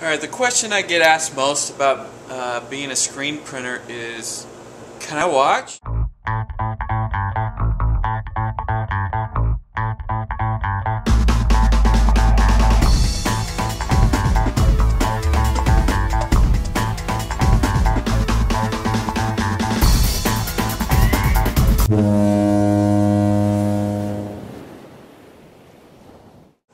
Alright, the question I get asked most about being a screen printer is, can I watch?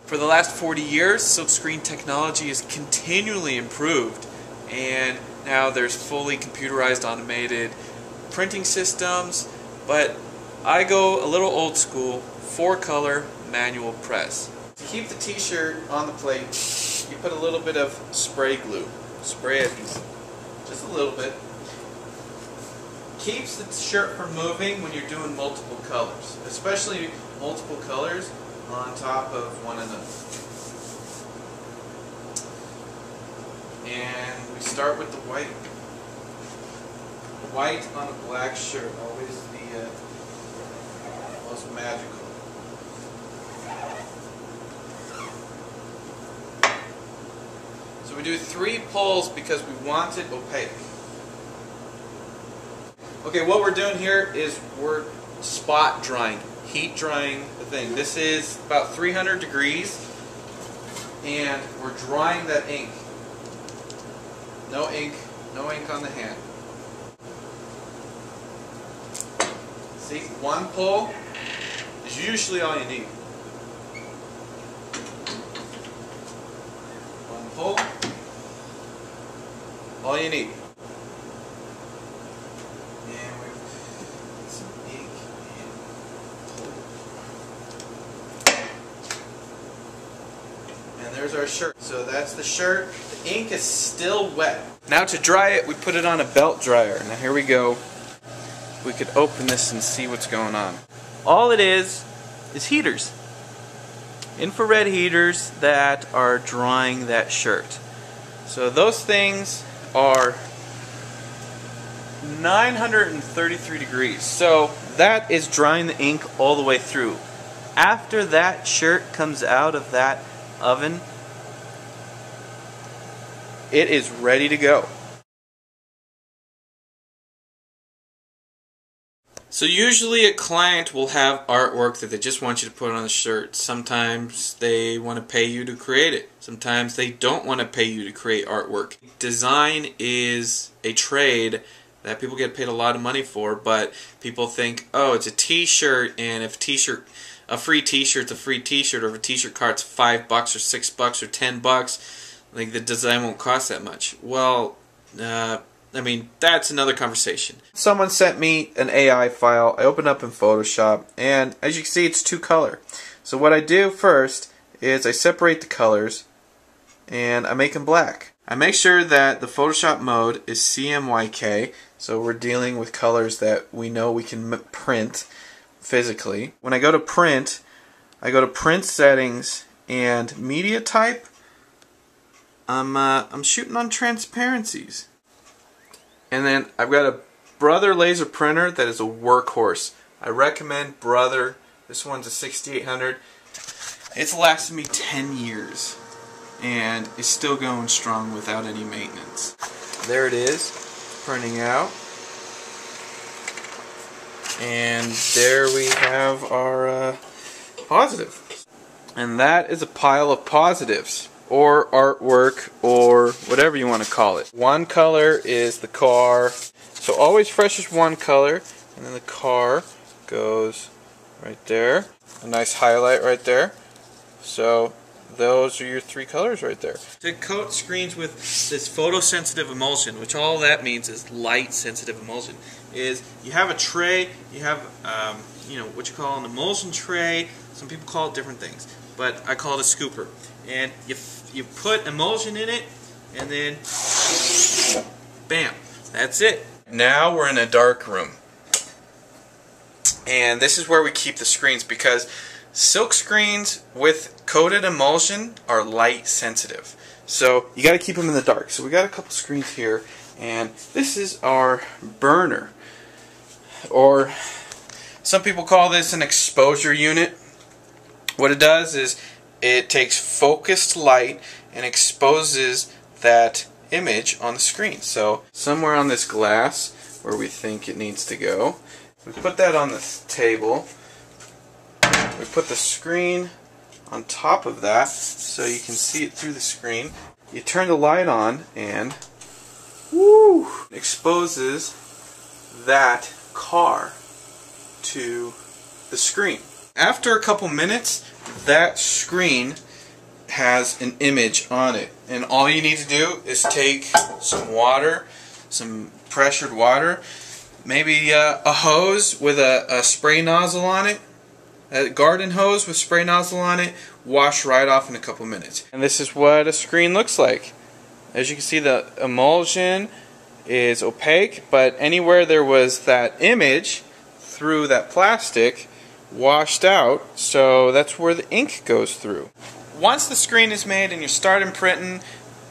For the last 40 years, silkscreen technology has continually improved, and now there's fully computerized automated printing systems, but I go a little old school, 4-color manual press. To keep the t-shirt on the plate, you put a little bit of spray glue, spray adhesive, just a little bit. Keeps the shirt from moving when you're doing multiple colors, especially multiple colors on top of one another. And we start with the white. White on a black shirt, always the most magical. So we do 3 pulls because we want it opaque. Okay, what we're doing here is we're spot drying, heat drying the thing. This is about 300 degrees, and we're drying that ink. No ink on the hand. See, 1 pull is usually all you need. 1 pull, all you need. And we put some ink and there's our shirt. So that's the shirt. The ink is still wet. Now to dry it, we put it on a belt dryer. Now here we go. We could open this and see what's going on. All it is heaters. Infrared heaters that are drying that shirt. So those things are 933 degrees. So that is drying the ink all the way through. After that shirt comes out of that oven, it is ready to go. So usually a client will have artwork that they just want you to put on the shirt. Sometimes they want to pay you to create it. Sometimes they don't want to pay you to create artwork. Design is a trade that people get paid a lot of money for, but people think, oh, it's a t-shirt, and if a free t-shirt's a free t-shirt, or if a t-shirt costs $5 or $6 or $10, like the design won't cost that much. Well, I mean, that's another conversation. Someone sent me an AI file. I opened up in Photoshop, and as you can see, it's 2-color. So what I do first is I separate the colors, and I make them black. I make sure that the Photoshop mode is CMYK, so we're dealing with colors that we know we can print physically. When I go to print, I go to print settings and media type. I'm shooting on transparencies. And then I've got a Brother laser printer that is a workhorse. I recommend Brother. This one's a 6800. It's lasted me 10 years and is still going strong without any maintenance. There it is, printing out. And there we have our positive. And that is a pile of positives, or artwork, or whatever you want to call it. 1 color is the car. So always fresh is 1 color, and then the car goes right there. A nice highlight right there. So those are your 3 colors right there. To coat screens with this photosensitive emulsion, which all that means is light sensitive emulsion, is you have a tray, you have you know, what you call an emulsion tray. Some people call it different things, but I call it a scooper. And you put emulsion in it, and then bam, that's it. Now we're in a dark room, and this is where we keep the screens, because silk screens with coated emulsion are light sensitive, so you got to keep them in the dark. So we got a couple screens here, and this is our burner, or some people call this an exposure unit. What it does is it takes focused light and exposes that image on the screen. So somewhere on this glass where we think it needs to go, we put that on the table. We put the screen on top of that so you can see it through the screen. You turn the light on and woo, exposes that car to the screen. After a couple minutes, that screen has an image on it, and all you need to do is take some water, some pressured water, maybe a hose with a spray nozzle on it, a garden hose with spray nozzle on it, wash right off in a couple minutes. And this is what a screen looks like. As you can see, the emulsion is opaque, but anywhere there was that image through that plastic washed out, so that's where the ink goes through. Once the screen is made and you're starting printing,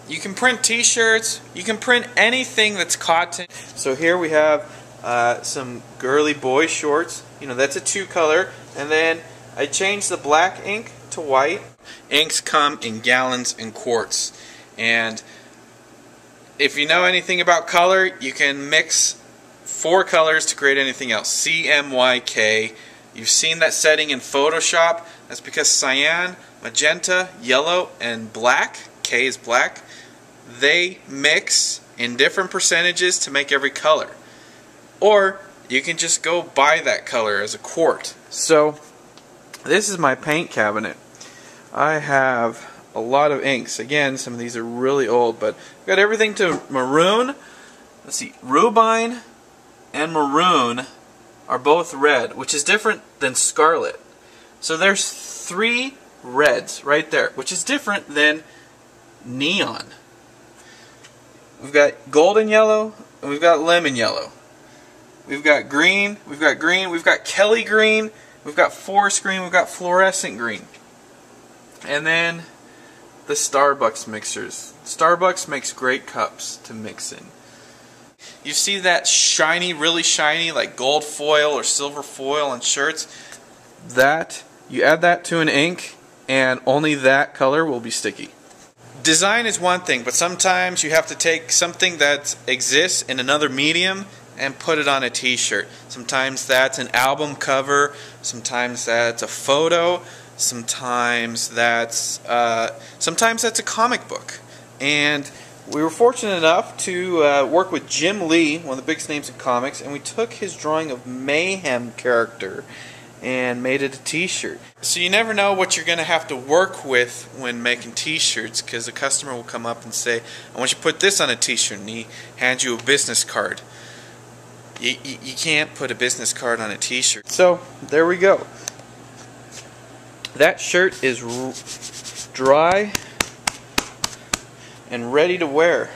you can print t-shirts, you can print anything that's cotton. So here we have some girly boy shorts. You know, that's a 2-color, and then I changed the black ink to white. Inks come in gallons and quarts, and if you know anything about color, you can mix 4 colors to create anything else. CMYK. You've seen that setting in Photoshop. That's because cyan, magenta, yellow, and black, K is black, they mix in different percentages to make every color. Or you can just go buy that color as a quart. So this is my paint cabinet. I have a lot of inks. Again, some of these are really old, but I've got everything to maroon. Let's see, Rubine and maroon are both red, which is different than scarlet. So there's 3 reds right there, which is different than neon. We've got golden yellow and we've got lemon yellow. We've got green, we've got Kelly green, we've got forest green, we've got fluorescent green. And then the Starbucks mixers. Starbucks makes great cups to mix in. You see that shiny, really shiny, like gold foil or silver foil on shirts? That, you add that to an ink and only that color will be sticky. Design is one thing, but sometimes you have to take something that exists in another medium and put it on a t-shirt. Sometimes that's an album cover, sometimes that's a photo, sometimes that's a comic book. And we were fortunate enough to work with Jim Lee, one of the biggest names in comics, and we took his drawing of Mayhem character and made it a t-shirt. So you never know what you're going to have to work with when making t-shirts, because the customer will come up and say, I want you to put this on a t-shirt, and he hands you a business card. You can't put a business card on a t-shirt. So there we go. That shirt is dry and ready to wear.